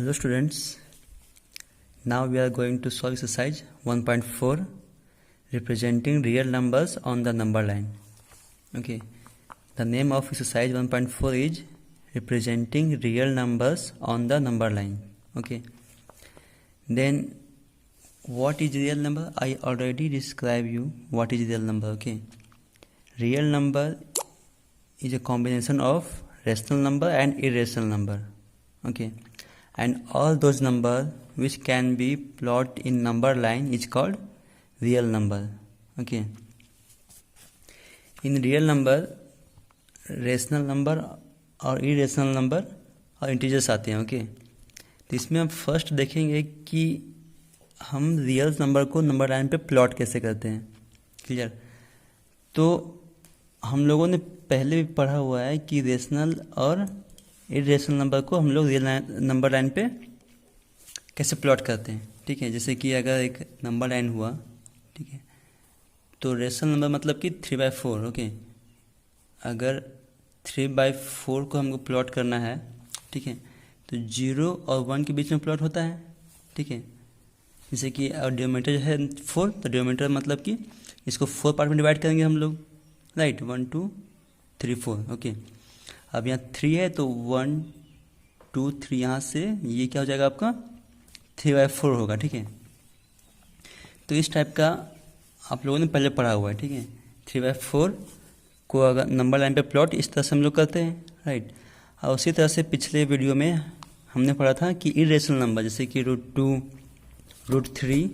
Hello students, now we are going to solve exercise 1.4 representing real numbers on the number line. Okay, the name of exercise 1.4 is representing real numbers on the number line. Okay, then what is real number? I already described you what is real number. Okay, real number is a combination of rational number and irrational number. Okay, and all those numbers which can be plotted in number line is called real number. Okay, in real number rational number और irrational number और integers आते हैं. Okay, तो इसमें हम first देखेंगे कि हम रियल नंबर को नंबर लाइन पे प्लॉट कैसे करते हैं. क्लियर? तो हम लोगों ने पहले भी पढ़ा हुआ है कि रेशनल और इरेशनल नंबर को हम लोग रियल नंबर लाइन पे कैसे प्लॉट करते हैं. ठीक है, जैसे कि अगर एक नंबर लाइन हुआ, ठीक है, तो रेशनल नंबर मतलब कि 3/4. ओके, अगर 3/4 को हमको प्लॉट करना है, ठीक है, तो 0 और 1 के बीच में प्लॉट होता है. ठीक है, जैसे कि डिनोमिनेटर है 4, तो डिनोमिनेटर मतलब कि इसको 4 पार्ट में डिवाइड करेंगे हम लोग. राइट, 1 2 3 4. ओके, अब यहाँ 3 है तो 1 2 3 यहाँ से ये क्या हो जाएगा आपका 3/4 होगा. ठीक है, तो इस टाइप का आप लोगों ने पहले पढ़ा हुआ है. ठीक है, 3/4 को अगर नंबर लाइन पे प्लॉट इस तरह से हम लोग करते हैं. राइट, और उसी तरह से पिछले वीडियो में हमने पढ़ा था कि इरेशनल नंबर जैसे कि √2 √3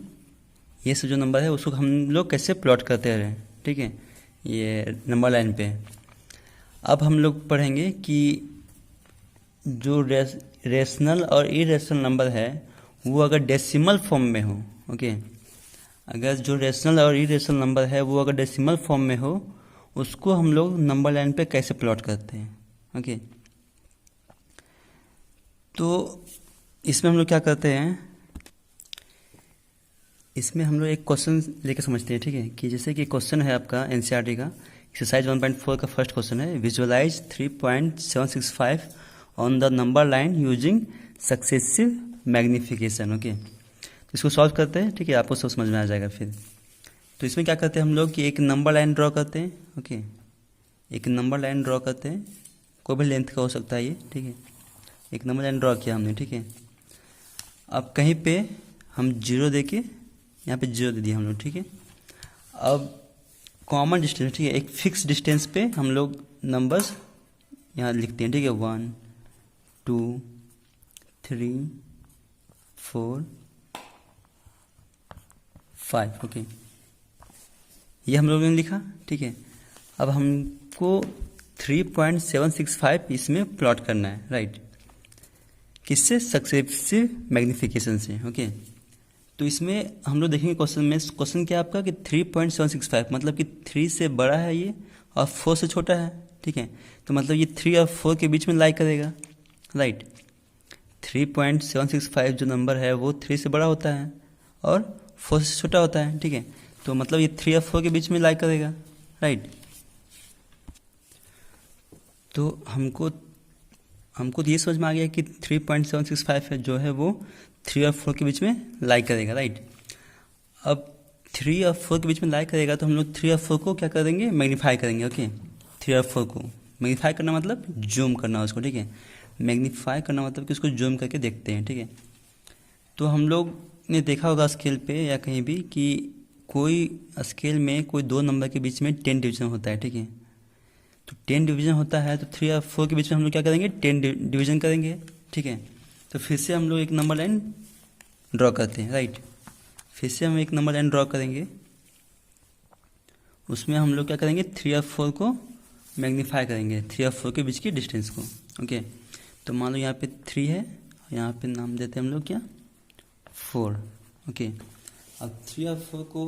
ये सब जो नंबर है उसको हम लोग कैसे प्लॉट करते रहे. ठीक है, ये नंबर लाइन पे. अब हम लोग पढ़ेंगे कि जो रेशनल और इरेशनल नंबर है वो अगर डेसिमल फॉर्म में हो. ओके, अगर जो रेशनल और इरेशनल नंबर है वो अगर डेसिमल फॉर्म में हो उसको हम लोग नंबर लाइन पे कैसे प्लॉट करते हैं. ओके, तो इसमें हम लोग क्या करते हैं, इसमें हम लोग एक क्वेश्चन लेकर समझते हैं. ठीक है, कि जैसे कि क्वेश्चन है आपका एनसीईआरटी का एक्सरसाइज 1.4 का फर्स्ट क्वेश्चन है, visualize 3.765 on the number line using successive magnification. Okay, तो इसको सॉल्व करते हैं. ठीक है, आपको सब समझ में आ जाएगा फिर. तो इसमें क्या करते हैं हम लोग कि एक नंबर लाइन ड्रॉ करते हैं. ओके, एक नंबर लाइन ड्रॉ करते हैं, कोई भी लेंथ का हो सकता है ये. ठीक है, एक नंबर लाइन ड्रॉ किया हमने. ठीक है, अब कहीं पे हम 0 दे के यहाँ पे 0 दे दिया हम लोग. ठीक है, अब कॉमन डिस्टेंस, ठीक है, एक फिक्स डिस्टेंस पे हम लोग नंबर्स यहाँ लिखते हैं. ठीक है, 1 2 3 4 5. ओके, ये हम लोगों ने लिखा. ठीक है, अब हमको 3.765 इसमें प्लॉट करना है. राइट, किससे? सक्सेसिव मैग्निफिकेशन से. ओके, तो इसमें हम लोग देखेंगे क्वेश्चन में, क्वेश्चन क्या आपका कि 3.765 मतलब कि 3 से बड़ा है ये और 4 से छोटा है. ठीक है, तो मतलब ये 3 और 4 के बीच में लाई करेगा. राइट, 3.765 जो नंबर है वो 3 से बड़ा होता है और 4 से छोटा होता है. ठीक है, तो मतलब ये 3 और 4 के बीच में लाई करेगा. राइट, तो हमको तो ये समझ में आ गया कि 3.765 है जो है वो 3 और 4 के बीच में लाई करेगा. राइट, अब 3 और 4 के बीच में लाई करेगा तो हम लोग 3 और 4 को क्या करेंगे, मैग्नीफाई करेंगे. ओके, 3 और 4 को मैग्नीफाई करना मतलब जूम करना उसको. ठीक है, मैग्नीफाई करना मतलब कि उसको जूम करके देखते हैं. ठीक है, तो हम लोग ने देखा होगा स्केल पे या कहीं भी कि कोई स्केल में कोई दो नंबर के बीच में 10 डिवीजन होता है. ठीक है, तो 10 डिवीजन होता है तो 3 और 4 के बीच में हम लोग क्या करेंगे, 10 डिवीजन करेंगे. ठीक है, तो फिर से हम लोग एक नंबर लाइन ड्रॉ करते हैं. राइट, फिर से हम एक नंबर लाइन ड्रॉ करेंगे, उसमें हम लोग क्या करेंगे 3 और 4 को मैग्नीफाई करेंगे, 3 और 4 के बीच की डिस्टेंस को. ओके, तो मान लो यहाँ पे 3 है, यहाँ पे नाम देते हैं हम लोग क्या 4. ओके, अब 3 और 4 को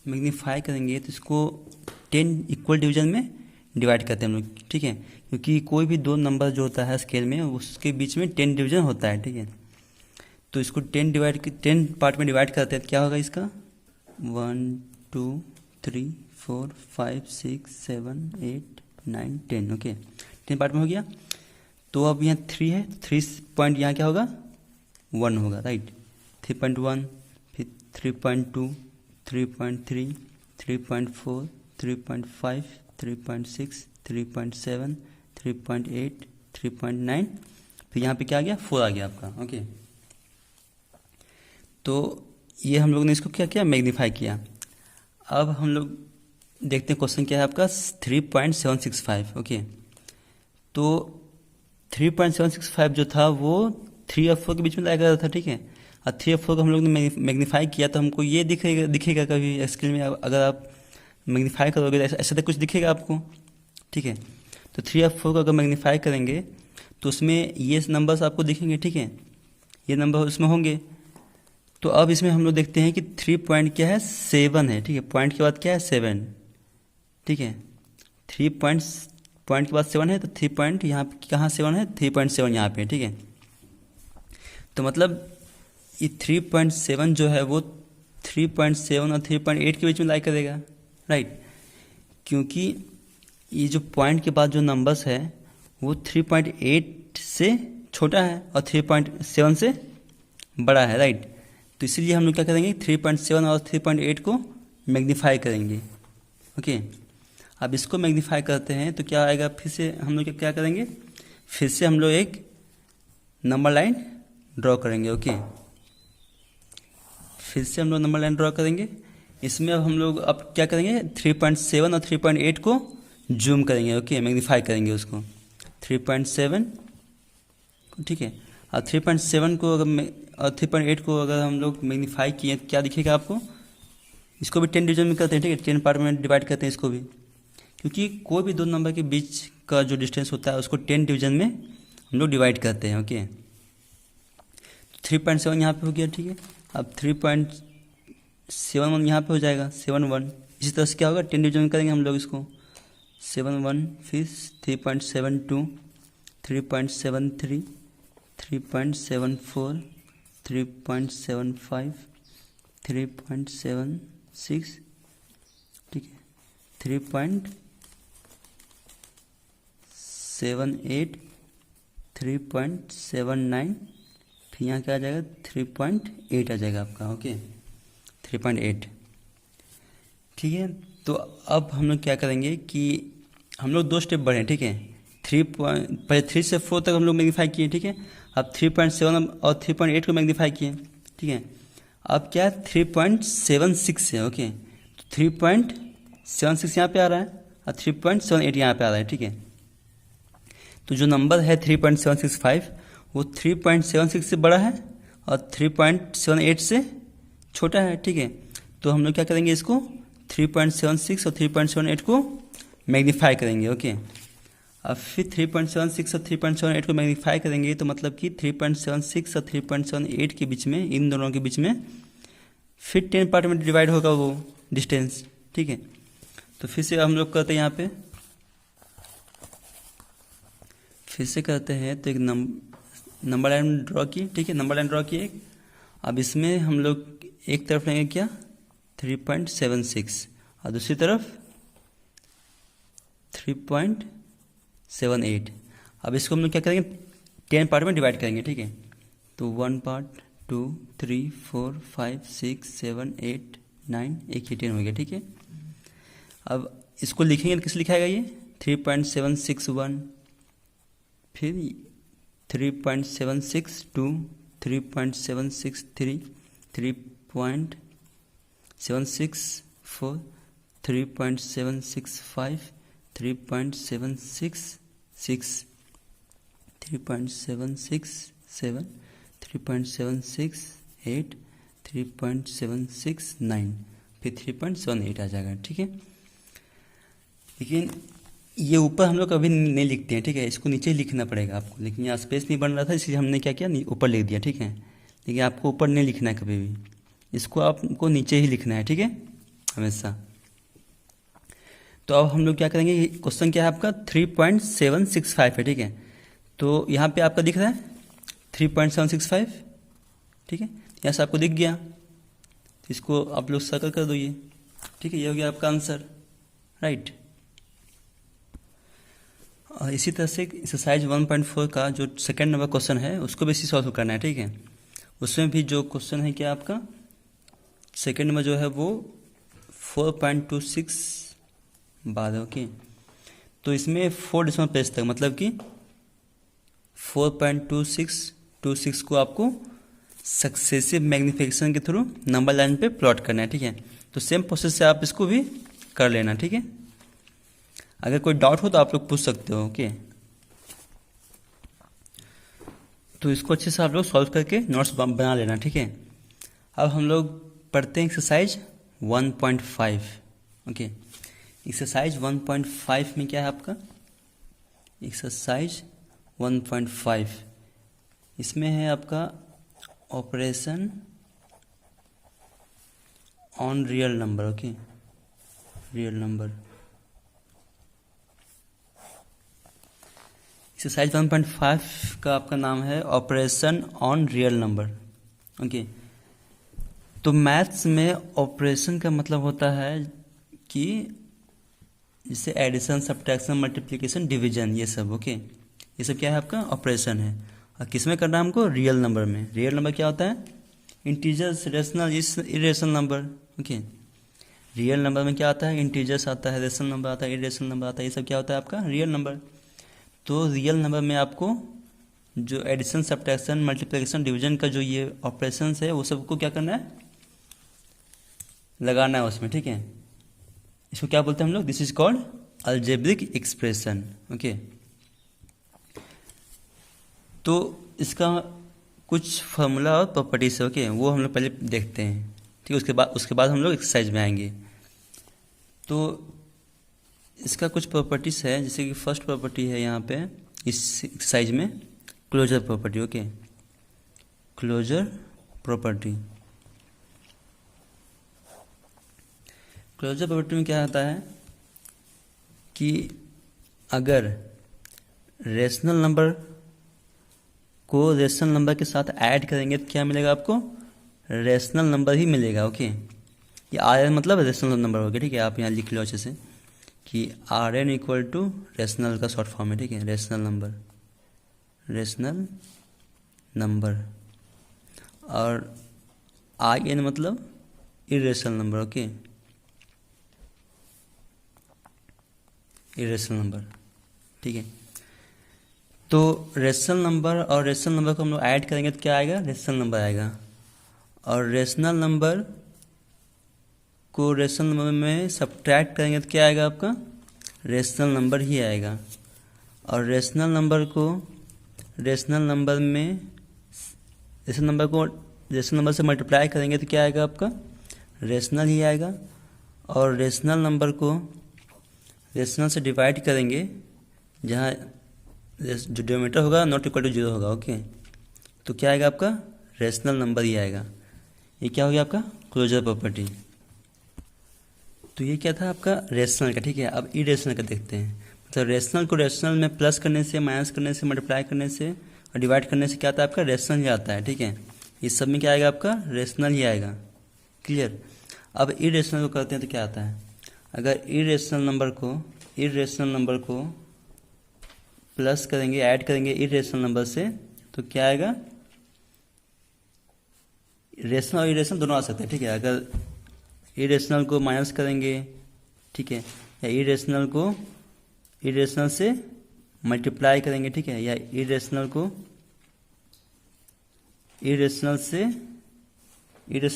मैग्नीफाई करेंगे तो इसको 10 इक्वल डिवीजन में डिवाइड करते हैं हम लोग. ठीक है, क्योंकि कोई भी दो नंबर जो होता है स्केल में उसके बीच में 10 डिवीजन होता है. ठीक है, तो इसको 10 पार्ट में डिवाइड करते हैं. क्या होगा इसका 1 2 3 4 5 6 7 8 9 10. ओके, 10 पार्ट में हो गया. तो अब यहाँ 3 है, 3 पॉइंट यहाँ क्या होगा 3.1 होगा, राइट। 3.1, फिर 3.2, 3.3, 3.4, 3.5, 3.6, 3.7, 3.8, 3.9, फिर यहाँ पे क्या आ गया, 4 आ गया आपका, ओके। तो ये हम लोग ने इसको क्या किया, मैग्नीफाई किया। अब हम लोग देखते हैं क्वेश्चन क्या है आपका, 3.765, ओके। तो 3.765 जो था वो 3 और 4 के बीच में लाया गया था, ठीक है। और 3 और 4 को हम लोग ने मैग्नीफाई किया तो हमको ये दिखेगा कभी स्क्रीन में, अगर आप मैग्नीफाई करोगे तो ऐसा तो कुछ दिखेगा आपको, ठीक है। तो 3 और 4 को अगर मैग्नीफाई करेंगे तो उसमें ये नंबर्स आपको दिखेंगे, ठीक है, ये नंबर उसमें होंगे। तो अब इसमें हम लोग देखते हैं कि 3 पॉइंट क्या है, 7 है, ठीक है। पॉइंट के बाद क्या है, 7, ठीक है। 3 पॉइंट के बाद 7 है, तो 3 पॉइंट यहाँ पे कहाँ 7 है, 3.7 यहाँ पे, ठीक है। तो मतलब ये 3.7 जो है वो 3.7 और 3.8 के बीच में लाई करेगा, राइट। क्योंकि ये जो पॉइंट के बाद जो नंबर्स है वो 3.8 से छोटा है और 3.7 से बड़ा है, राइट। तो इसीलिए हम लोग क्या करेंगे, 3.7 और 3.8 को मैग्नीफाई करेंगे, ओके। अब इसको मैग्नीफाई करते हैं तो क्या आएगा, फिर से हम लोग क्या करेंगे, फिर से हम लोग एक नंबर लाइन ड्रॉ करेंगे, ओके। फिर से हम लोग नंबर लाइन ड्रॉ करेंगे। इसमें अब हम लोग अब क्या करेंगे, 3.7 और 3.8 को जूम करेंगे, ओके, मैग्नीफाई करेंगे उसको, 3.7, ठीक है। और 3.7 को और 3.8 को अगर हम लोग मैग्नीफाई किए तो क्या दिखेगा आपको, इसको भी 10 डिवीजन में करते हैं, ठीक है, 10 पार्ट में डिवाइड करते हैं इसको भी, क्योंकि कोई भी दो नंबर के बीच का जो डिस्टेंस होता है उसको 10 डिवीजन में हम लोग डिवाइड करते हैं, ओके। 3.7 यहाँ पे हो गया, ठीक है। अब 3.71 यहाँ पे हो जाएगा, 7.1। इसी तरह से क्या होगा, 10 डिवीजन में करेंगे हम लोग इसको, 7.1, फिर 3.72, 3.73, 3.74, 3.75, 3.76, ठीक है, 3.78, 3.79, फिर यहाँ क्या आ जाएगा, 3.8 आ जाएगा आपका, ओके, 3.8, ठीक है। तो अब हम लोग क्या करेंगे कि हम लोग 2 स्टेप बढ़े, ठीक है। पहले 3 से 4 तक हम लोग मैग्नीफाई किए, ठीक है। अब 3.7 और 3.8 को मैग्नीफाई किए, ठीक है। अब क्या है, 3.76 है, ओके। तो 3.76 यहाँ पे आ रहा है और 3.78 यहाँ पे आ रहा है, ठीक है। तो जो नंबर है 3.765 वो 3.76 से बड़ा है और 3.78 से छोटा है, ठीक है। तो हम लोग क्या करेंगे, इसको 3.76 और 3.78 को मैग्नीफाई करेंगे, ओके। अब फिर 3.76 और 3.78 को मैग्नीफाई करेंगे तो मतलब कि 3.76 और 3.78 के बीच में, इन दोनों के बीच में फिर 10 पार्ट में डिवाइड होगा वो डिस्टेंस, ठीक है। तो फिर से हम लोग करते हैं, यहाँ पे फिर से करते हैं। तो एक नंबर लाइन ड्रॉ की, ठीक है, नंबर लाइन ड्रॉ की एक। अब इसमें हम लोग एक तरफ लेंगे क्या, 3.76 और दूसरी तरफ 3.78। अब इसको हम लोग क्या करेंगे, 10 पार्ट में डिवाइड करेंगे, ठीक है। तो 1 पार्ट, 2, 3, 4, 5, 6, 7, 8, 9, एक ही 10 हो गया, ठीक है। अब इसको लिखेंगे, किस लिखाएगा ये, 3.761, फिर 3.762, 3.763, 3.764, 3.765, 3.766, 3.767, 3.768, 3.769, फिर 3.78 आ जाएगा, ठीक है। लेकिन ये ऊपर हम लोग कभी नहीं लिखते हैं, ठीक है, इसको नीचे लिखना पड़ेगा आपको। लेकिन यहाँ स्पेस नहीं बन रहा था इसलिए हमने क्या किया, ऊपर लिख दिया, ठीक है। लेकिन आपको ऊपर नहीं लिखना है कभी भी, इसको आपको नीचे ही लिखना है, ठीक है, हमेशा। तो अब हम लोग क्या करेंगे, क्वेश्चन क्या है आपका, 3.765 है, ठीक है। तो यहाँ पे आपका दिख रहा है 3.765, ठीक है, यहाँ से आपको दिख गया, इसको आप लोग सर्कल कर दो ये, ठीक है, ये हो गया आपका आंसर, राइट। और इसी तरह से एक्सरसाइज 1.4 का जो सेकंड नंबर क्वेश्चन है उसको भी इसी सॉल्व करना है, ठीक है। उसमें भी जो क्वेश्चन है क्या आपका सेकंड में जो है वो 4.26 बाद है। ओके, तो इसमें 4 डेसिमल प्लेस तक मतलब कि 4.2626 को आपको सक्सेसिव मैग्निफिकेशन के थ्रू नंबर लाइन पे प्लॉट करना है। ठीक है, तो सेम प्रोसेस से आप इसको भी कर लेना। ठीक है, अगर कोई डाउट हो तो आप लोग पूछ सकते हो। ओके, तो इसको अच्छे से आप लोग सॉल्व करके नोट्स बना लेना। ठीक है, अब हम लोग पढ़ते हैं एक्सरसाइज 1.5। ओके, एक्सरसाइज 1.5 में क्या है आपका एक्सरसाइज 1.5, इसमें है आपका operation on real number. Okay, real number. Exercise 1.5 का आपका नाम है operation on real number. Okay, तो मैथ्स में ऑपरेशन का मतलब होता है कि जैसे एडिशन, सब्ट्रैक्शन, मल्टीप्लिकेशन, डिवीजन, ये सब। ओके, ये सब क्या है आपका ऑपरेशन है। और किस में करना है हमको रियल नंबर में। रियल नंबर क्या होता है integers, rational, irrational number. Okay, real number में क्या आता है इंटीजर्स आता है, रेशनल नंबर आता है, इरेशनल नंबर आता है, ये सब क्या होता है आपका रियल नंबर। तो रियल नंबर में आपको जो एडिशन, सब्ट्रैक्शन, मल्टीप्लिकेशन, डिवीजन का जो ये ऑपरेशन है वो सबको क्या करना है लगाना है उसमें। ठीक है, इसको क्या बोलते हैं हम लोग this is called algebraic expression. Okay, तो इसका कुछ फार्मूला और प्रॉपर्टीज है। ओके, वो हम लोग पहले देखते हैं। ठीक है, उसके बाद हम लोग एक्सरसाइज में आएंगे। तो इसका कुछ प्रॉपर्टीज है, जैसे कि फर्स्ट प्रॉपर्टी है यहाँ पे इस एक्सरसाइज में closure property. Okay, closure property. Closure property में क्या होता है कि अगर रेशनल नंबर को रेशनल नंबर के साथ ऐड करेंगे तो क्या मिलेगा आपको रेशनल नंबर ही मिलेगा। ओके, ये आर एन मतलब रेशनल नंबर हो गया। ठीक है, आप यहाँ लिख लो अच्छे से कि R N equal to rational का शॉर्ट फॉर्म है। ठीक है, रेशनल नंबर, रेशनल नंबर, और आई एन मतलब irrational number. Okay, irrational number. ठीक है, तो रेशनल नंबर और रेशनल नंबर को हम लोग ऐड करेंगे तो क्या आएगा रेशनल नंबर आएगा, और रेशनल नंबर को रेशनल नंबर में सब्ट्रैक्ट करेंगे तो क्या आएगा आपका रेशनल नंबर ही आएगा, और रेशनल नंबर को रेशनल नंबर में रेशनल नंबर को रेशनल नंबर से मल्टीप्लाई करेंगे तो क्या आएगा आपका रेशनल ही आएगा, और रेशनल नंबर को रेशनल से डिवाइड करेंगे जहाँ जो डिनोमिनेटर होगा नॉट इक्वल टू 0 होगा। ओके, तो क्या आएगा आपका रेशनल नंबर ही आएगा। ये क्या हो गया आपका क्लोजर प्रॉपर्टी। तो ये क्या था आपका रेशनल का। ठीक है, अब इरेशनल का देखते हैं। मतलब रेशनल को रेशनल में प्लस करने से, माइनस करने से, मल्टीप्लाई करने से और डिवाइड करने से क्या आता है आपका रेशनल ही आता है। ठीक है, इस सब में क्या आएगा आपका रेशनल ही आएगा। क्लियर। अब इरेशनल को करते हैं तो क्या आता है, अगर इरेशनल नंबर को प्लस करेंगे, ऐड करेंगे इरेशनल नंबर से तो क्या आएगा रेशनल और इरेशनल दोनों आ सकते हैं। ठीक है, अगर इरेशनल को माइनस करेंगे, ठीक है, या इरेशनल को इरेशनल से मल्टीप्लाई करेंगे, ठीक है, या इरेशनल को इरेशनल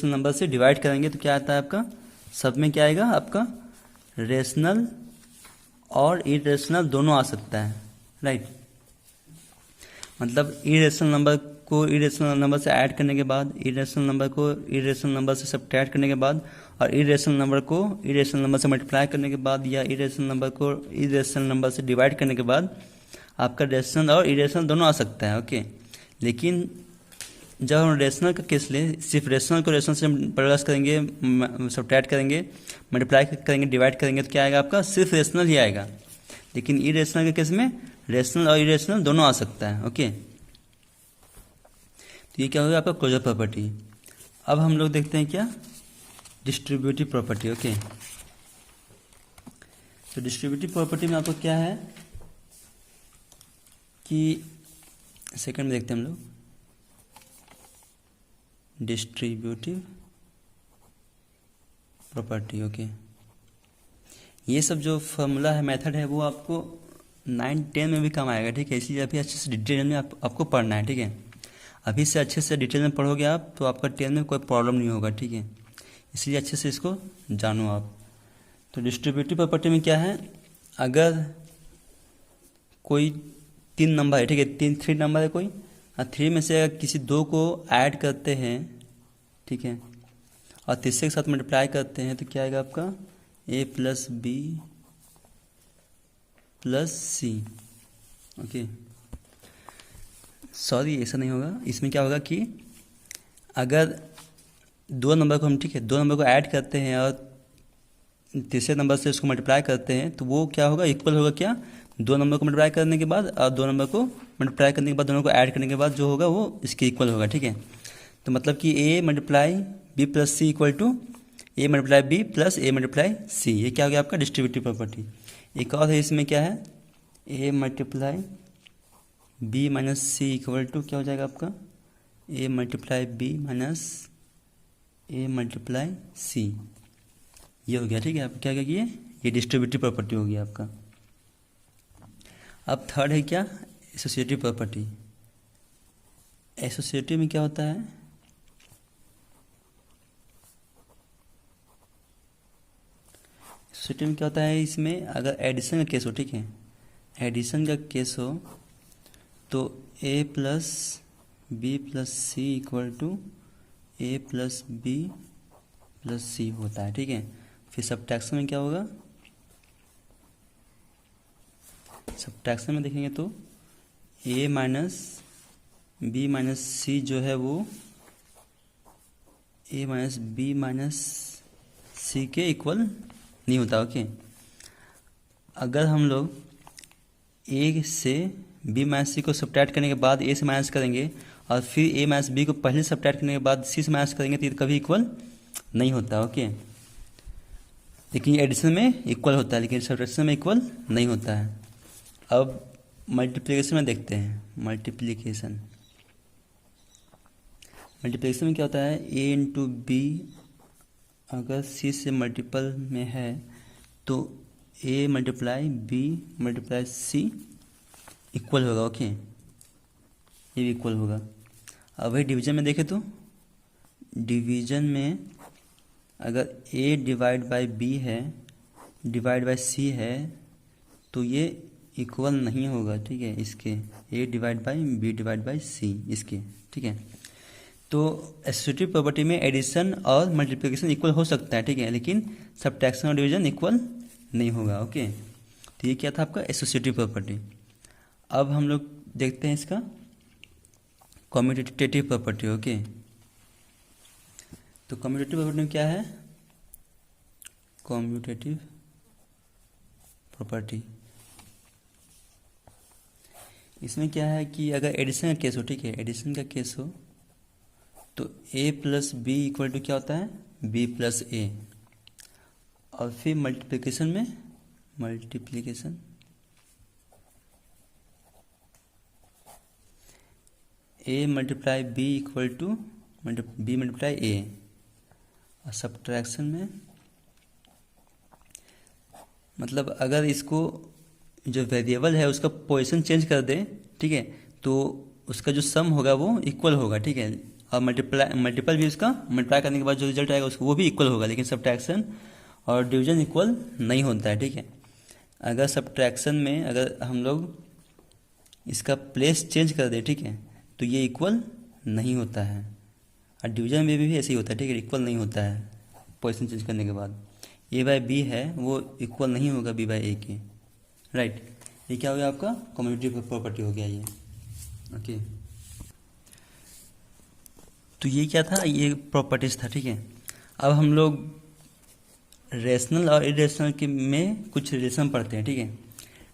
नंबर से डिवाइड करेंगे तो क्या आता है आपका सब में क्या आएगा आपका रेशनल और इरेशनल दोनों आ सकता है। राइट, मतलब इरेशनल नंबर को इरेशनल नंबर से ऐड करने के बाद, इरेशनल नंबर को इरेशनल नंबर से सब्ट्रैक्ट करने के बाद, और इरेशनल नंबर को इरेशनल नंबर से मल्टीप्लाई करने के बाद, या इरेशनल नंबर को इरेशनल नंबर से डिवाइड करने के बाद आपका रेशनल और इरेशनल दोनों आ सकता है। ओके, लेकिन जब हम रेशनल का केस लें, सिर्फ रेशनल को रेशनल से प्लस करेंगे, सब्ट्रैक्ट करेंगे, मल्टीप्लाई करेंगे, डिवाइड करेंगे तो क्या आएगा आपका सिर्फ रेशनल ही आएगा। लेकिन इरेशनल के केस में रेशनल और इरेशनल दोनों आ सकता है। ओके, तो ये क्या होगा आपका क्लोजर प्रॉपर्टी। अब हम लोग देखते हैं क्या डिस्ट्रीब्यूटिव प्रॉपर्टी। ओके, तो डिस्ट्रीब्यूटिव प्रॉपर्टी में आपको क्या है कि सेकंड में देखते हैं हम लोग। Distributive property. ओके, ये सब जो फॉर्मूला है, मेथड है, वो आपको 9-10 में भी काम आएगा, ठीक है। इसलिए अभी अच्छे से डिटेल में आपको पढ़ना है, ठीक है। अभी से अच्छे से डिटेल में पढ़ोगे आप तो आपका 10 में कोई प्रॉब्लम नहीं होगा, ठीक है। इसलिए अच्छे से इसको जानो आप। तो डिस्ट्रीब्यूटिव प्रॉपर्टी में क्या है, अगर कोई 3 नंबर है, ठीक है, 3 नंबर है कोई, और 3 में से अगर किसी 2 को ऐड करते हैं, ठीक है, और तीसरे के साथ मल्टीप्लाई करते हैं तो क्या आएगा आपका a plus B plus C. Okay, sorry ऐसा नहीं होगा। इसमें क्या होगा कि अगर 2 नंबर को हम, ठीक है, 2 नंबर को ऐड करते हैं और तीसरे नंबर से उसको मल्टीप्लाई करते हैं तो वो क्या होगा, इक्वल होगा क्या, 2 नंबर को मल्टीप्लाई करने के बाद और 2 नंबर को मल्टीप्लाई करने के बाद दोनों को ऐड करने के बाद जो होगा वो इसके इक्वल होगा, ठीक है। तो मतलब कि a multiply b plus c equal to a multiply b plus a multiply c. ये क्या हो गया आपका डिस्ट्रीब्यूटिव प्रॉपर्टी। एक और है इसमें, क्या है, a multiply b minus c equal to क्या हो जाएगा आपका a multiply b minus a multiply c. ये हो गया, ठीक है। आप क्या क्या किए, ये डिस्ट्रीब्यूटिव प्रॉपर्टी हो गया आपका। अब थर्ड है क्या, एसोसिएटिव प्रॉपर्टी। एसोसिएटिव में क्या होता है, एसोसिएटिव में क्या होता है, इसमें अगर एडिशन का केस हो, ठीक है, एडिशन का केस हो तो a plus B plus c equal to a plus B plus c होता है, ठीक है। फिर सब्ट्रैक्शन में क्या होगा, सब्ट्रैक्शन में देखेंगे तो a माइनस बी माइनस सी जो है वो a माइनस बी माइनस सी के इक्वल नहीं होता। ओके, अगर हम लोग a से b माइनस सी को सब्ट्रैक्ट करने के बाद a से माइनस करेंगे और फिर a माइनस बी को पहले सब्ट्रैक्ट करने के बाद c से माइनस करेंगे तो ये कभी इक्वल नहीं होता। ओके, लेकिन एडिशन में इक्वल होता है, लेकिन सब्ट्रैक्शन में इक्वल नहीं होता है। अब मल्टीप्लिकेशन में देखते हैं। मल्टीप्लिकेशन में क्या होता है, a इंटू बी अगर c से मल्टीपल में है तो a multiply B multiply C equal होगा। ओके, ये भी इक्वल होगा। अब वही डिवीजन में देखें तो डिवीजन में अगर a डिवाइड बाई बी है डिवाइड बाई सी है तो ये इक्वल नहीं होगा, ठीक है, इसके a divide by b divide by c इसके, ठीक है। तो एसोसिएटिव प्रॉपर्टी में एडिशन और मल्टीप्लिकेशन इक्वल हो सकता है, ठीक है, लेकिन सब्ट्रैक्शन और डिवीजन इक्वल नहीं होगा। ओके, तो ये क्या था आपका एसोसिएटिव प्रॉपर्टी। अब हम लोग देखते हैं इसका कम्यूटेटिव प्रॉपर्टी। ओके, तो कम्यूटेटिव प्रॉपर्टी में क्या है, कम्यूटेटिव प्रॉपर्टी इसमें क्या है कि अगर एडिशन का केस हो, ठीक है, एडिशन का केस हो तो a plus B equal to क्या होता है, b प्लस ए। और फिर मल्टीप्लिकेशन में multiplication a multiply b equal to b multiply a। और सब्ट्रैक्शन में मतलब अगर इसको जो वेरिएबल है उसका पोजीशन चेंज कर दे, ठीक है, तो उसका जो सम होगा वो इक्वल होगा, ठीक है। और मल्टीपल भी उसका मल्टीप्लाई करने के बाद जो रिजल्ट आएगा उसको वो भी इक्वल होगा, लेकिन सब्ट्रैक्शन और डिवीजन इक्वल नहीं होता है, ठीक है। अगर सब्ट्रैक्शन में अगर हम लोग इसका प्लेस चेंज कर दे, ठीक है, तो ये इक्वल नहीं होता है। और डिवीजन में भी ऐसे ही होता है, ठीक है, इक्वल नहीं होता है पोजीशन चेंज करने के बाद। a बाई बी है वो इक्वल नहीं होगा b बाई ए के, राइट। ये क्या हो गया आपका कम्यूटेटिव प्रॉपर्टी हो गया ये। ओके, तो ये क्या था, ये प्रॉपर्टीज था, ठीक है। अब हम लोग रेशनल और इरेशनल के में कुछ रिलेशन पढ़ते हैं, ठीक है।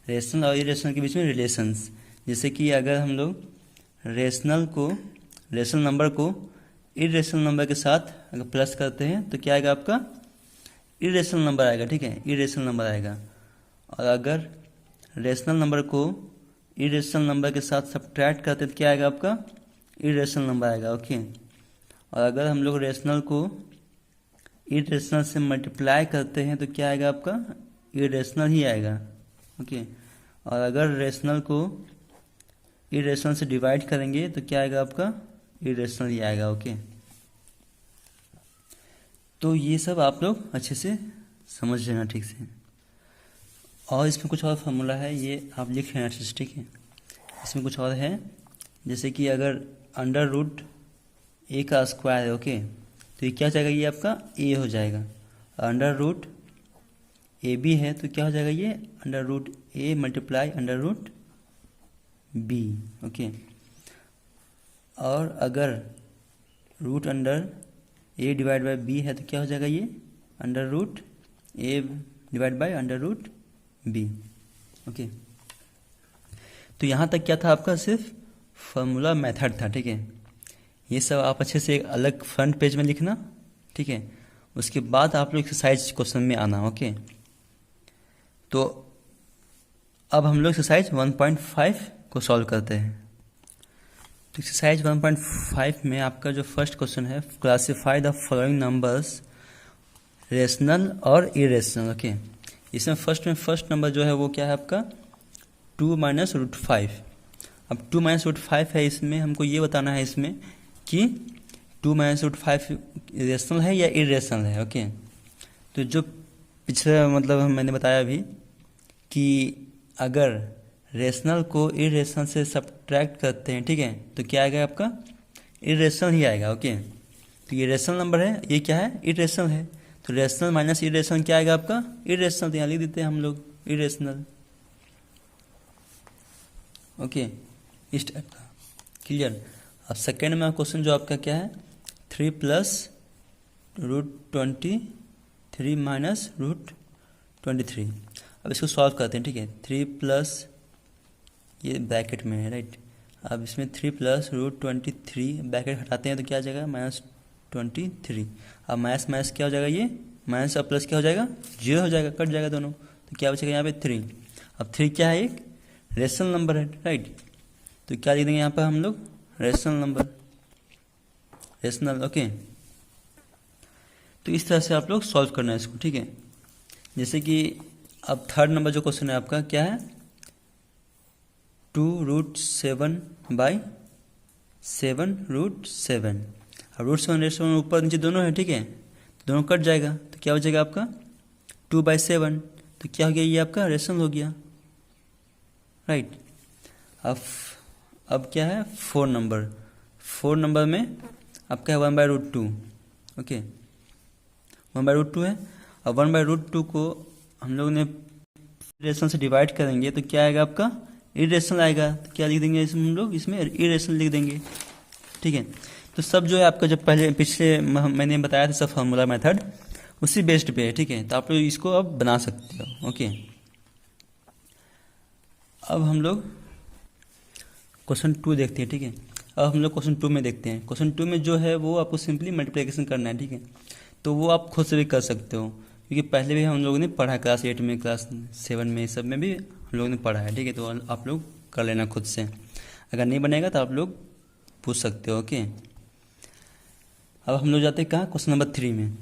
रेशनल और इरेशनल के बीच में रिलेशंस, जैसे कि अगर हम लोग रेशनल नंबर को इरेशनल नंबर के साथ अगर प्लस करते हैं तो क्या आएगा आपका इरेशनल नंबर आएगा, ठीक है, इरेशनल नंबर आएगा। और अगर रेशनल नंबर को इरेशनल नंबर के साथ सब्ट्रैक्ट करते हैं तो क्या आएगा आपका इरेशनल नंबर आएगा। ओके, और अगर हम लोग रेशनल को इरेशनल से मल्टीप्लाई करते हैं तो क्या आएगा आपका, इरेशनल ही आएगा। ओके, और अगर रेशनल को इरेशनल से डिवाइड करेंगे तो क्या आएगा आपका, इरेशनल ही आएगा। ओके, तो ये सब आप लोग अच्छे से समझ लेना ठीक से। और इसमें कुछ और फार्मूला है, ये आप लिख लेना ठीक है। इसमें कुछ और है, जैसे कि अगर अंडर रूट ए का स्क्वायर है, ओके, तो ये क्या हो जाएगा, ये आपका ए हो जाएगा। अंडर रूट ए बी है तो क्या हो जाएगा, ये under root a multiply under root b. Okay, और अगर root under a divide by b है तो क्या हो जाएगा, ये under root a divide by under root b. Okay, तो यहाँ तक क्या था आपका, सिर्फ फार्मूला मेथड था। ठीक है, ये सब आप अच्छे से एक अलग फ्रंट पेज में लिखना। ठीक है, उसके बाद आप लोग एक्सरसाइज क्वेश्चन में आना। ओके, तो अब हम लोग एक्सरसाइज 1.5 को सॉल्व करते हैं। तो एक्सरसाइज 1.5 में आपका जो फर्स्ट क्वेश्चन है, classify the following numbers rational और इरेशनल। ओके, इसमें फर्स्ट नंबर जो है वो क्या है आपका, 2 - √5। अब 2 - √5 है, इसमें हमको ये बताना है इसमें कि 2 - √5 रेशनल है या इरेशनल है। ओके, तो जो पिछले मतलब मैंने बताया अभी कि अगर रेशनल को इरेशनल से सब्ट्रैक्ट करते हैं, ठीक है, तो क्या आएगा आपका, इरेशनल ही आएगा। ओके, तो ये रेशनल नंबर है, ये क्या है, इरेशनल है, तो रेशनल माइनस इरेशनल क्या आएगा आपका, इरेशनल। तो यहाँ लिख देते हैं हम लोग इरेशनल। ओके, इस टाइप का, क्लियर। अब सेकेंड में क्वेश्चन जो आपका क्या है, 3 + √23 - √23। अब इसको सॉल्व करते हैं। ठीक है, 3 प्लस, ये ब्रैकेट में है राइट। अब इसमें 3 + √23 ब्रैकेट हटाते हैं तो क्या आ जाएगा, -23। अब माइनस क्या हो जाएगा, ये माइनस और प्लस क्या हो जाएगा, 0 हो जाएगा, कट जाएगा दोनों। तो क्या बचेगा यहाँ पे 3। अब 3 क्या है, एक रेशनल नंबर है राइट। तो क्या लिख देंगे यहाँ पर हम लोग, रेशनल नंबर, रेशनल। ओके, तो इस तरह से आप लोग सॉल्व करना है इसको। ठीक है, जैसे कि अब थर्ड नंबर जो क्वेश्चन है आपका क्या है, 2√7/7 अब √7 ऊपर नीचे दोनों है। ठीक है, तो दोनों कट जाएगा तो क्या बचेगा आपका 2/7। तो क्या हो गया, ये आपका रेशनल हो गया राइट। अब क्या है, 4 नंबर में आपका है 1/√2। ओके, 1/√2 है। अब 1/√2 को हम लोग ने रेशनल से डिवाइड करेंगे तो क्या आएगा आपका, इरेशनल आएगा। तो क्या लिख देंगे इसमें हम लोग, इसमें इरेशनल लिख देंगे। ठीक है, तो सब जो है आपका जब पहले पिछले मैंने बताया था सब फार्मूला मेथड उसी बेस्ड पे है। ठीक है, तो आप लोग इसको अब बना सकते हो। ओके, अब हम लोग क्वेश्चन 2 देखते हैं। ठीक है, अब हम लोग क्वेश्चन 2 में देखते हैं। क्वेश्चन 2 में जो है वो आपको सिंपली मल्टीप्लिकेशन करना है। ठीक है, तो वो आप खुद से भी कर सकते हो, क्योंकि पहले भी हम लोगों ने पढ़ा है, क्लास 8 में, क्लास 7 में, सब में भी हम लोगों ने पढ़ा है। ठीक है, तो आप लोग कर लेना खुद से। अगर नहीं बनेगा तो आप लोग पूछ सकते हो। ओके, अब हम लोग जाते हैं कहाँ, क्वेश्चन नंबर 3 में।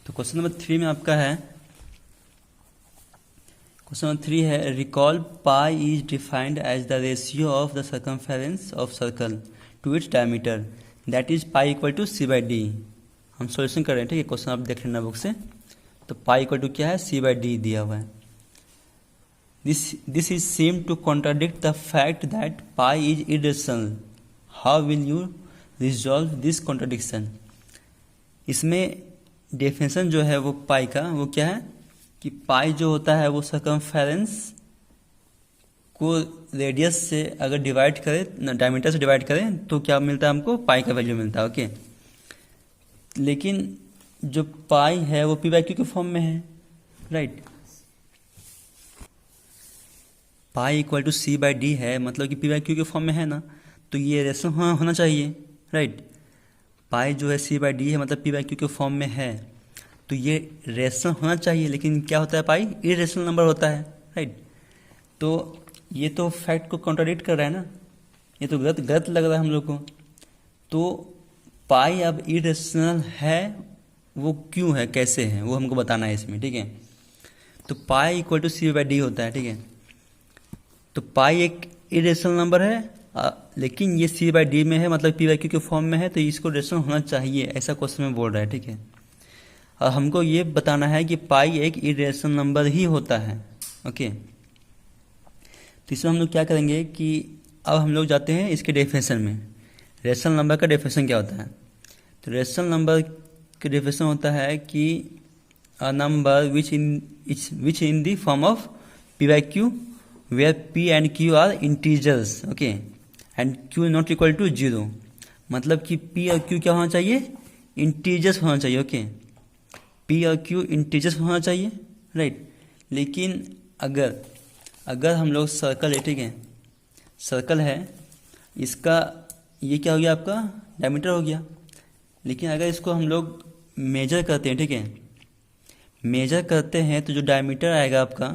तो क्वेश्चन नंबर 3 में आपका है, क्वेश्चन नंबर 3 है, recall pi is defined as the ratio of the circumference of circle to its diameter that is pi equal to c/d। हम सॉल्यूशन कर रहे हैं। ठीक है, क्वेश्चन आप देख लेना बुक से। तो पाई इक्वल टू क्या है, c/d दिया हुआ है। This is seem to contradict the fact that pi is irrational. How will you resolve this contradiction. इसमें डेफिनेशन जो है वो पाई का, वो क्या है कि पाई जो होता है वो सर्कमफेरेंस को रेडियस से अगर डिवाइड करें, डायमीटर से डिवाइड करें तो क्या मिलता है हमको, पाई का वैल्यू मिलता है। ओके, लेकिन जो पाई है वो p/q के फॉर्म में है right. Pi equal to c/d है, मतलब कि p/q के फॉर्म में है ना, तो ये रेशनल होना चाहिए राइट। पाई जो है c/d है, मतलब p/q के फॉर्म में है, तो ये रेशनल होना चाहिए। लेकिन क्या होता है, पाई इरेशनल नंबर होता है राइट। तो ये तो फैक्ट को कॉन्ट्राडिक्ट कर रहा है ना, ये तो गलत लग रहा है हम लोग को। तो पाई अब इरेशनल है, वो क्यों है, कैसे है, वो हमको बताना है इसमें, ठीक है। तो pi equal to C by D होता है, ठीक है। तो पाई एक इरेशनल नंबर है, लेकिन ये सी बाई डी में है, मतलब पी बाई क्यू के फॉर्म में है, तो इसको रेशनल होना चाहिए, ऐसा क्वेश्चन में बोल रहा है, ठीक है। और हमको ये बताना है कि पाई एक इरेशनल नंबर ही होता है, ओके। तो इसमें हम लोग क्या करेंगे कि अब हम लोग जाते हैं इसके डेफिनेशन में। रेशनल नंबर का डेफिनेशन क्या होता है? तो रेशनल नंबर का डेफिनेशन होता है कि a number which in the form of P by Q where P and Q are integers, okay, and Q not equal to zero. मतलब कि पी और क्यू क्या होना चाहिए? इंटीजर्स होना चाहिए, ओके। पी और क्यू इंटीजर्स होना चाहिए, राइट। लेकिन अगर हम लोग सर्कल है, ठीक है, सर्कल है, इसका ये क्या हो गया, आपका डायमीटर हो गया। लेकिन अगर इसको हम लोग मेजर करते हैं, ठीक है, मेजर करते हैं तो जो डायमीटर आएगा आपका,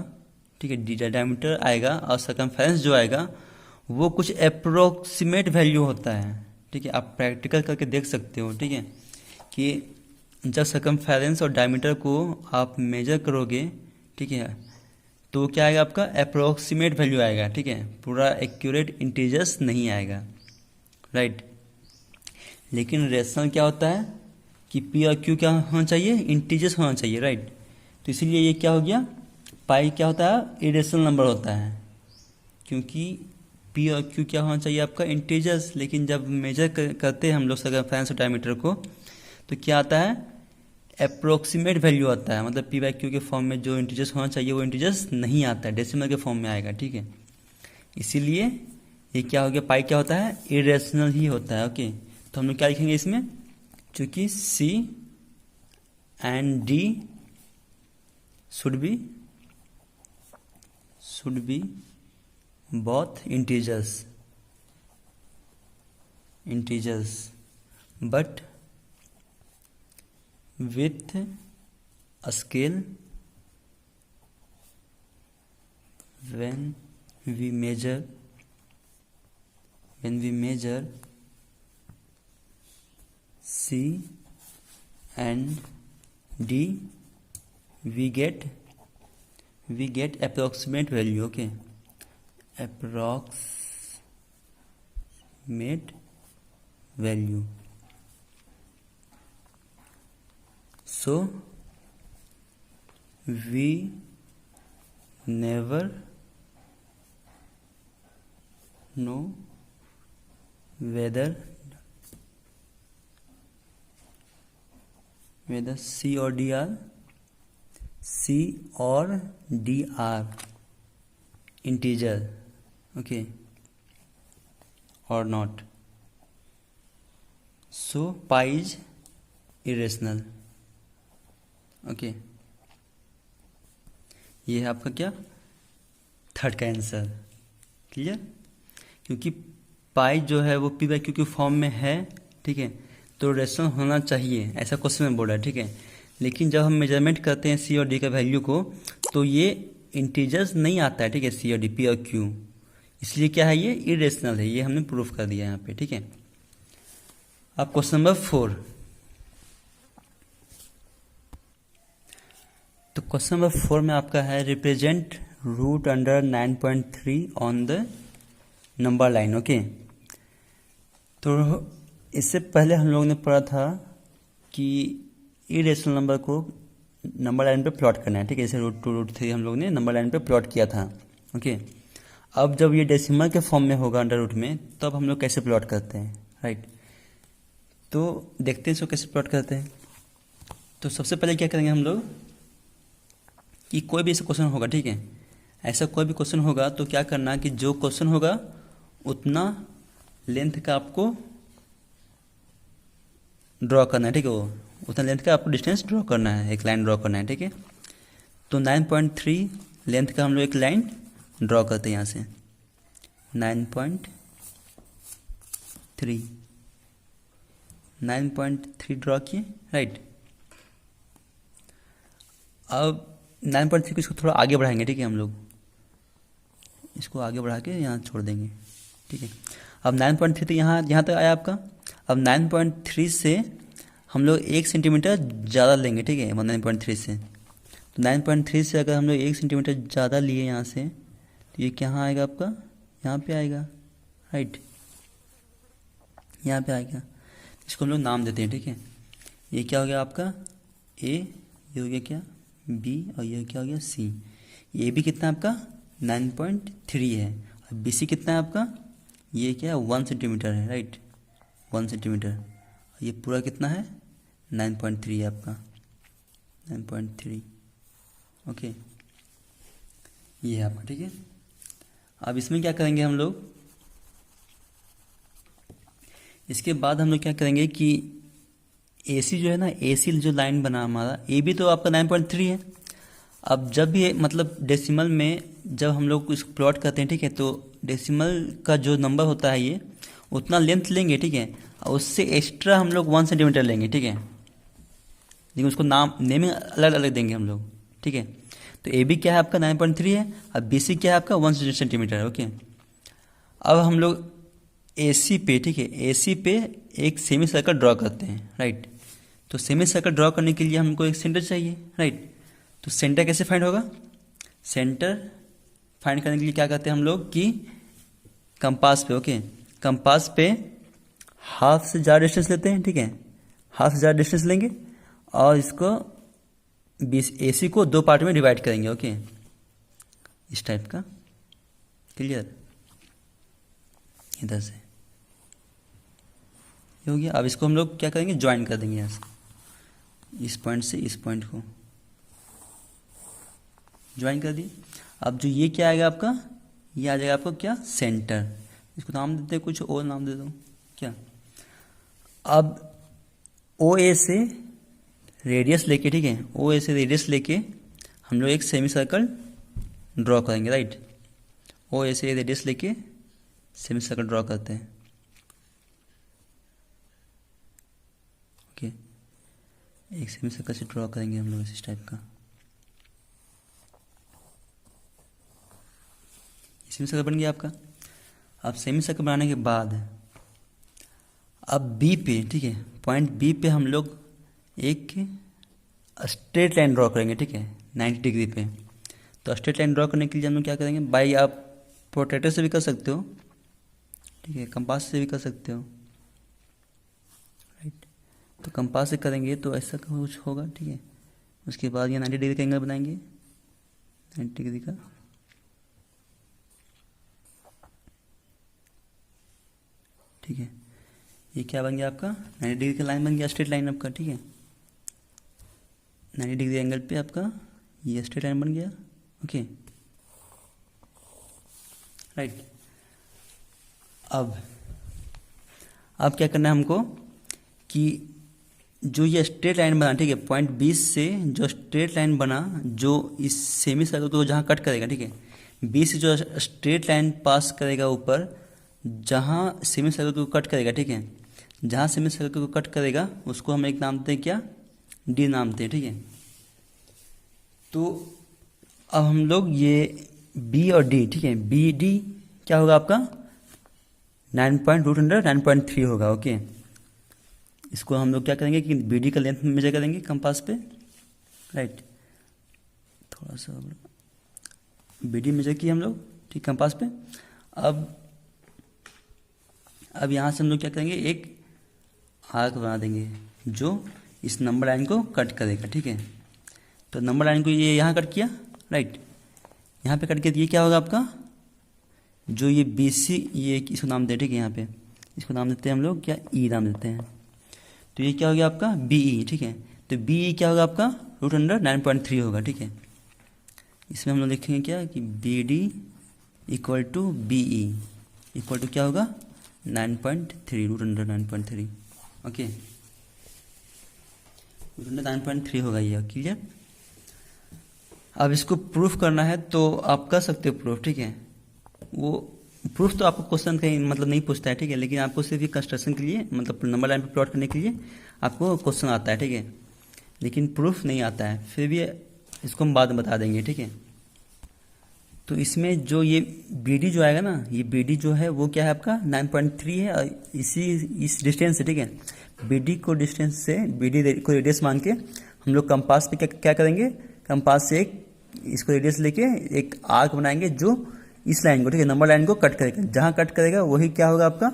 ठीक है, डायमीटर आएगा और सर्कमफेरेंस जो आएगा वो कुछ अप्रोक्सीमेट वैल्यू होता है, ठीक है। आप प्रैक्टिकल करके देख सकते हो, ठीक है, कि जब सर्कमफेरेंस और डायमीटर को आप मेजर करोगे, ठीक है, तो क्या आएगा आपका अप्रोक्सीमेट वैल्यू आएगा, ठीक है, पूरा एक्यूरेट इंटीजर्स नहीं आएगा, राइट। लेकिन रेशनल क्या होता है कि पी और क्यू क्या होना चाहिए? इंटीजर्स होना चाहिए, राइट। तो इसीलिए ये क्या हो गया, पाई क्या होता है? इरेशनल नंबर होता है, क्योंकि पी और क्यू क्या होना चाहिए आपका? इंटीजर्स। लेकिन जब मेजर करते हैं हम लोग सर्कमफेरेंस और डायमीटर को, तो क्या आता है? अप्रोक्सीमेट वैल्यू आता है, मतलब पी बाई क्यू के फॉर्म में जो इंटीजर्स होना चाहिए वो इंटीजर्स नहीं आता है, डेसिमल के फॉर्म में आएगा, ठीक है। इसीलिए ये क्या हो गया, पाई क्या होता है? इरेशनल ही होता है, ओके। तो हम लोग क्या लिखेंगे इसमें? चूंकि c and d should be both integers but with a scale when we measure C and D we get approximate value, okay, approximate value. So we never know whether C or D are integer, okay, or not. So pi is irrational, okay. ये है आपका क्या, third का answer, clear. क्योंकि पाई जो है वो P by Q के फॉर्म में है, ठीक है, तो रेशनल होना चाहिए, ऐसा क्वेश्चन में बोला है, ठीक है। लेकिन जब हम मेजरमेंट करते हैं सी और डी का वैल्यू को, तो ये इंटीजर्स नहीं आता है, ठीक है, सी और डी, पी और क्यू, इसलिए क्या है, ये इरेशनल है, ये हमने प्रूफ कर दिया यहाँ पे, ठीक है। अब क्वेश्चन नंबर 4। तो क्वेश्चन नंबर 4 में आपका है represent root under 9.3 on the number line, okay. तो इससे पहले हम लोगों ने पढ़ा था कि इरेशनल नंबर को नंबर लाइन पे प्लॉट करना है, ठीक है, जैसे रूट 2 रूट 3 हम लोग ने नंबर लाइन पे प्लॉट किया था, ओके। अब जब ये डेसिमल के फॉर्म में होगा अंडर रूट में, तब हम लोग कैसे प्लॉट करते हैं, राइट। तो देखते हैं इसको कैसे प्लॉट करते हैं। तो सबसे पहले क्या करेंगे हम लोग कि कोई भी ऐसा क्वेश्चन होगा, ठीक है, ऐसा कोई भी क्वेश्चन होगा तो क्या करना कि जो क्वेश्चन होगा उतना लेंथ का आपको ड्रॉ करना है, ठीक है, वो उतना लेंथ का आपको डिस्टेंस ड्रॉ करना है, एक लाइन ड्रॉ करना है, ठीक है। तो 9.3 लेंथ का हम लोग एक लाइन ड्रॉ करते हैं यहाँ से, 9.3 ड्रॉ किए, राइट। अब 9.3 को इसको थोड़ा आगे बढ़ाएंगे, ठीक है, हम लोग इसको आगे बढ़ा के यहाँ छोड़ देंगे, ठीक है। अब 9.3 तो यहाँ तक आया आपका। अब 9.3 से हम लोग 1 सेंटीमीटर ज़्यादा लेंगे, ठीक है, 9.3 से। तो 9.3 से अगर हम लोग 1 सेंटीमीटर ज़्यादा लिए यहाँ से, तो ये कहाँ आएगा आपका, यहाँ पे आएगा, राइट, यहाँ पे आएगा। इसको हम लोग नाम देते हैं, ठीक है। ये क्या हो गया आपका ए, ये हो गया क्या बी, और ये क्या हो गया सी। ये भी कितना है आपका 9.3 है, और बी सी कितना है आपका, ये क्या 1 सेंटीमीटर है, राइट, 1 सेंटीमीटर। ये पूरा कितना है 9.3 है आपका, 9.3, ओके, ये है आपका, ठीक है। अब इसमें क्या करेंगे हम लोग, इसके बाद हम लोग क्या करेंगे कि AC जो है ना, AC जो लाइन बना हमारा, ए भी तो आपका 9.3 है। अब जब भी मतलब डेसिमल में जब हम लोग इसको प्लॉट करते हैं, ठीक है, तो डेसिमल का जो नंबर होता है ये उतना लेंथ लेंगे, ठीक है, और उससे एक्स्ट्रा हम लोग 1 सेंटीमीटर लेंगे, ठीक है, लेकिन उसको नेमिंग अलग अलग देंगे हम लोग, ठीक है। तो ए बी क्या है आपका 9.3 है, और बी सी क्या है आपका 1 सेंटीमीटर है, ओके। अब हम लोग AC पे, ठीक है, AC पे एक सेमी सर्कल ड्रॉ करते हैं, राइट। तो सेमी सर्कल ड्रॉ करने के लिए हमको एक सेंटर चाहिए, राइट। तो सेंटर कैसे फाइंड होगा, सेंटर फाइंड करने के लिए क्या करते हैं हम लोग कि कंपास पे, ओके, कंपास पे हाफ से ज़्यादा डिस्टेंस लेते हैं, ठीक है, हाफ से ज़्यादा डिस्टेंस लेंगे और इसको AC को 2 पार्ट में डिवाइड करेंगे, ओके, इस टाइप का, क्लियर, इधर से ये हो गया। अब इसको हम लोग क्या करेंगे, ज्वाइन कर देंगे यहाँ से, इस पॉइंट से इस पॉइंट को ज्वाइन कर दिए। अब जो ये क्या आएगा आपका, ये आ जाएगा आपको क्या सेंटर, इसको नाम देते हैं, कुछ और नाम दे दो क्या। अब OA से रेडियस लेके, ठीक है, OA से रेडियस लेके हम लोग एक सेमी सर्कल ड्रॉ करेंगे, राइट। OA से रेडियस लेके सेमी सर्कल ड्रॉ करते हैं, ओके, एक सेमी सर्कल से ड्रॉ करेंगे हम लोग इस टाइप का। सेमी सर्कल बन गया आपका। अब सेमी सर्कल बनाने के बाद अब बी पे, ठीक है, पॉइंट बी पे हम लोग एक स्ट्रेट लाइन ड्रॉ करेंगे, ठीक है, 90 डिग्री पे। तो स्ट्रेट लाइन ड्रॉ करने के लिए हम लोग क्या करेंगे, बाई आप प्रोट्रैक्टर से भी कर सकते हो, ठीक है, कंपास से भी कर सकते हो, राइट। तो कंपास से करेंगे तो ऐसा कुछ होगा, ठीक है। उसके बाद ये 90 डिग्री का एंगल बनाएंगे, 90 डिग्री का, ठीक है। ये क्या बन गया आपका 90 डिग्री का लाइन बन गया, स्ट्रेट लाइन आपका, ठीक है, 90 डिग्री एंगल पे आपका ये स्ट्रेट लाइन बन गया, ओके, राइट। अब क्या करना है हमको कि जो ये स्ट्रेट लाइन बना, ठीक है, पॉइंट 20 से जो स्ट्रेट लाइन बना, जो इस सेमी सर्कल को जहाँ कट करेगा, ठीक है, 20 से जो स्ट्रेट लाइन पास करेगा ऊपर, जहाँ सेमी सर्कल को कट करेगा, ठीक है, जहाँ सेमी सर्कल को कट करेगा उसको हम एक नाम देते हैं क्या, D नाम देते हैं, ठीक है। तो अब हम लोग ये B और D, ठीक है, BD क्या होगा आपका 9.3 होगा, ओके। इसको हम लोग क्या करेंगे कि BD का लेंथ मेजर करेंगे कंपास पे, राइट, थोड़ा सा BD मेजर किए हम लोग, ठीक, कंपास पे। अब यहाँ से हम लोग क्या करेंगे, एक आर्क बना देंगे जो इस नंबर लाइन को कट करेगा, ठीक है। तो नंबर लाइन को ये यहाँ कट किया, राइट, यहाँ पे कट किया, ये क्या होगा आपका, जो ये BC, ये इसको नाम देते हैं, ठीक है, यहाँ पे इसको नाम देते हैं हम लोग क्या, E नाम देते हैं। तो ये क्या हो गया आपका BE, ठीक है। तो BE क्या होगा आपका √9.3 होगा, ठीक है। इसमें हम लोग लिखेंगे क्या कि BD equal to BE equal to क्या होगा 9.3, √9.3, ओके, √9.3 होगा ये, क्लियर। अब इसको प्रूफ करना है तो आप कर सकते हो प्रूफ, ठीक है। वो प्रूफ तो आपको क्वेश्चन कहीं मतलब नहीं पूछता है, ठीक है, लेकिन आपको सिर्फ कंस्ट्रक्शन के लिए मतलब नंबर लाइन पे प्लॉट करने के लिए आपको क्वेश्चन आता है, ठीक है, लेकिन प्रूफ नहीं आता है। फिर भी इसको हम बाद में बता देंगे, ठीक है। तो इसमें जो ये बी डी जो आएगा ना, ये बी डी जो है वो क्या है आपका 9.3 है, और इस डिस्टेंस से, ठीक है, बी डी को डिस्टेंस से, बी डी को रेडियस मान के हम लोग कंपास पे क्या करेंगे, कंपास से इसको रेडियस लेके एक आर्क बनाएंगे जो इस लाइन को, ठीक है, नंबर लाइन को कट करेगा। जहाँ कट करेगा वही क्या होगा आपका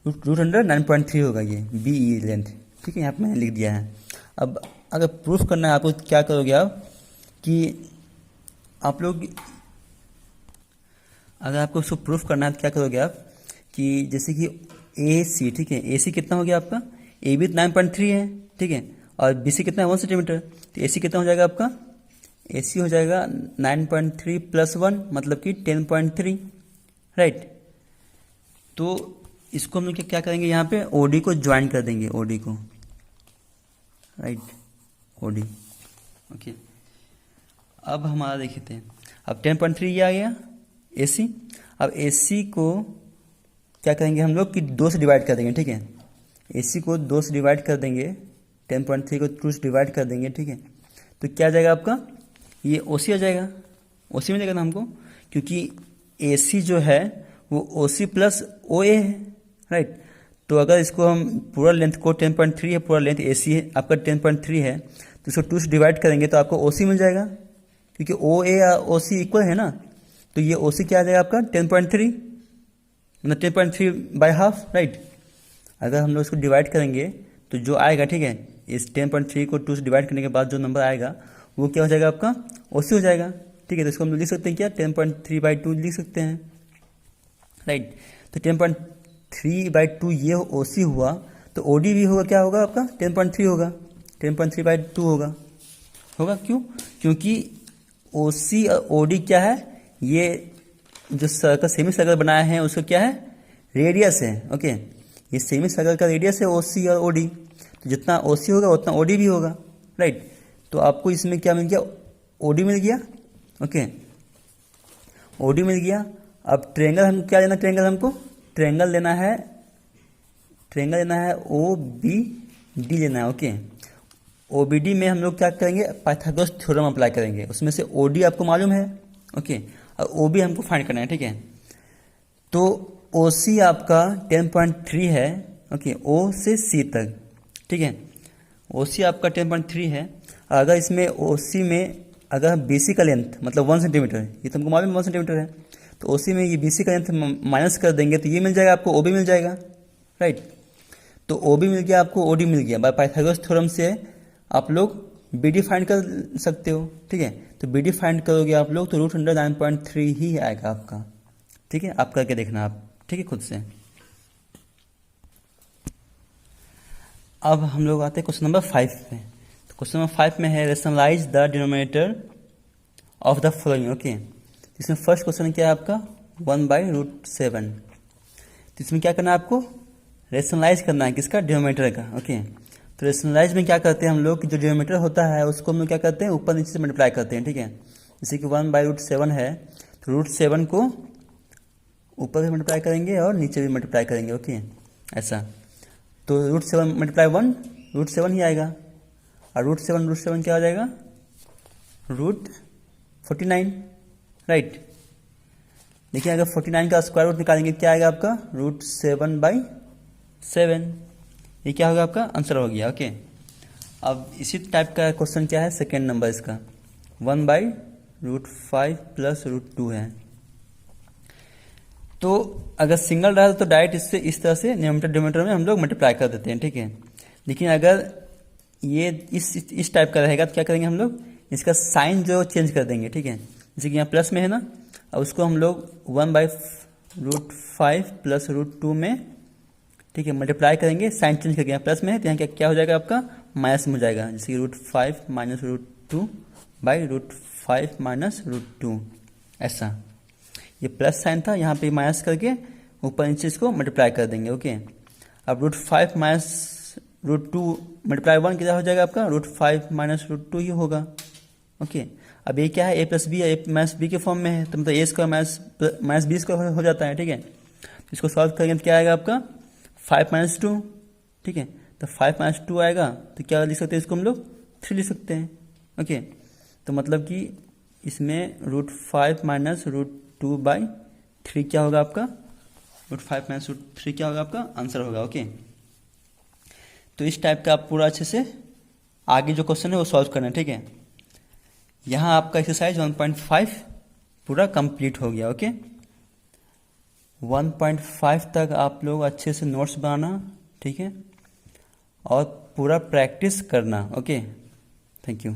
रूट अंडर 9.3 होगा, ये बी ई लेंथ, ठीक है, यहाँ पे मैंने लिख दिया है। अब अगर प्रूफ करना है आपको, क्या करोगे आप कि आप लोग, अगर आपको उसको प्रूफ करना है तो क्या करोगे आप कि जैसे कि ए सी, ठीक है, ए सी कितना हो गया आपका, ए बी 9.3 है, ठीक है, और बी सी कितना है 1 सेंटीमीटर, तो ए सी कितना हो जाएगा आपका, ए सी हो जाएगा 9.3 + 1 मतलब कि 10.3, राइट। तो इसको हम लोग क्या करेंगे, यहाँ पे ओडी को ज्वाइन कर देंगे, ओडी को, राइट, ओडी, ओके। अब हमारा देखते हैं, अब 10.3 ये आ गया AC। अब AC को क्या करेंगे हम लोग कि 2 से डिवाइड कर देंगे, ठीक है, AC को 2 से डिवाइड कर देंगे, 10.3 को 2 से डिवाइड कर देंगे, ठीक है, तो क्या आ जाएगा आपका, ये OC आ जाएगा, OC मिलेगा ना हमको, क्योंकि AC जो है वो OC + OA है, राइट। तो अगर इसको हम पूरा लेंथ को 10.3 है, पूरा लेंथ AC है आपका 10.3 है, तो इसको 2 से डिवाइड करेंगे तो आपको OC मिल जाएगा, क्योंकि OA और OC इक्वल है ना, तो ये OC क्या आ जाएगा आपका 10.3, मतलब 10.3/2, राइट। अगर हम लोग इसको डिवाइड करेंगे तो जो आएगा, ठीक है, इस 10.3 को 2 से डिवाइड करने के बाद जो नंबर आएगा वो क्या हो जाएगा आपका OC हो जाएगा, ठीक है। तो इसको हम लोग लिख सकते हैं क्या, 10.3/2 लिख सकते हैं, राइट। तो 10.3/2 ये OC हुआ, तो OD भी होगा, क्या होगा आपका 10.3 होगा, 10.3/2 होगा क्यों, क्योंकि OC और OD क्या है, ये जो सर्कल सेमी सर्कल बनाया है उसका क्या है, रेडियस है, ओके। ये सेमी सर्कल का रेडियस है OC और OD, तो जितना OC होगा उतना OD भी होगा, राइट। तो आपको इसमें क्या मिल गया, OD मिल गया, ओके, OD मिल गया। अब ट्रायंगल हम क्या लेना, ट्रायंगल हमको ट्रायंगल लेना है OBD लेना है, ओके। OBD में हम लोग क्या करेंगे, पाइथागोरस थ्योरम अप्लाई करेंगे, उसमें से OD आपको मालूम है, ओके, और OB हमको फाइंड करना है, ठीक है। तो OC आपका 10.3 है, ओके, O से C तक, ठीक है, OC आपका 10.3 है। अगर इसमें OC में अगर BC का लेंथ मतलब 1 सेंटीमीटर, ये तो हमको मालूम है 1 सेंटीमीटर है, तो OC में ये BC का लेंथ माइनस कर देंगे तो ये मिल जाएगा आपको, OB मिल जाएगा, राइट। तो OB मिल गया आपको, OD मिल गया, बाय पाइथागोरस थ्योरम से आप लोग BD फाइंड कर सकते हो, ठीक है। तो BD फाइंड करोगे आप लोग तो रूट अंडर 9.3 ही आएगा आपका, ठीक है। आप करके देखना आप, ठीक है, खुद से। अब हम लोग आते हैं क्वेश्चन नंबर 5 पे। तो क्वेश्चन नंबर 5 में है rationalize the denominator of the following, okay. इसमें फर्स्ट क्वेश्चन क्या है आपका 1/√7। तो इसमें क्या करना है आपको, रेशनलाइज करना है किसका, डिनोमिनेटर का, ओके। तो रेशनलाइज में क्या करते हैं हम लोग कि जो डिनोमिनेटर होता है उसको हम लोग क्या करते हैं, ऊपर नीचे से मल्टीप्लाई करते हैं, ठीक है। जैसे कि 1/√7 है, तो √7 को ऊपर भी मल्टीप्लाई करेंगे और नीचे भी मल्टीप्लाई करेंगे, ओके, ऐसा। तो √7 × 1 √7 ही आएगा, और √7 क्या हो जाएगा, √49, राइट। देखिए अगर 49 का स्क्वायर रूट निकालेंगे क्या आएगा आपका, √7/7, ये क्या होगा आपका आंसर हो गया, ओके। अब इसी टाइप का क्वेश्चन क्या है, सेकेंड नंबर इसका 1/√5 + √2 है। तो अगर सिंगल रहा तो डायरेक्ट इससे इस तरह से न्यूमरेटर डिनोमिनेटर में हम लोग मल्टीप्लाई कर देते हैं, ठीक है। लेकिन अगर ये इस टाइप का रहेगा तो क्या करेंगे हम लोग, इसका साइन जो चेंज कर देंगे, ठीक है। जैसे कि यहाँ प्लस में है ना, अब उसको हम लोग 1/√5 + √2 में, ठीक है, मल्टीप्लाई करेंगे, साइन चेंज करके, यहाँ प्लस में है तो यहाँ क्या हो जाएगा आपका माइनस में हो जाएगा, जैसे कि √5 - √2/√5 - √2, ऐसा। ये प्लस साइन था, यहाँ पे माइनस करके ऊपर नीचे इसको मल्टीप्लाई कर देंगे, ओके। अब √5 - √2 × 1 क्या हो जाएगा आपका, √5 - √2 ही होगा, ओके। अब ये क्या है, a + b है, a - b के फॉर्म में है, तो मतलब a² - b² हो जाता है, ठीक है। तो इसको सॉल्व करेंगे तो क्या आएगा आपका 5 - 2, ठीक है। तो 5 - 2 आएगा तो क्या लिख सकते हैं, इसको हम लोग 3 लिख सकते हैं, ओके। तो मतलब कि इसमें √5 माइनस √2/3 क्या होगा आपका, √5 माइनस √3 क्या होगा आपका आंसर होगा। ओके, तो इस टाइप का आप पूरा अच्छे से आगे जो क्वेश्चन है वो सॉल्व करना है, ठीक है। यहाँ आपका एक्सरसाइज 1.5 पूरा कंप्लीट हो गया। ओके, 1.5 तक आप लोग अच्छे से नोट्स बनाना, ठीक है, और पूरा प्रैक्टिस करना। Okay, thank you.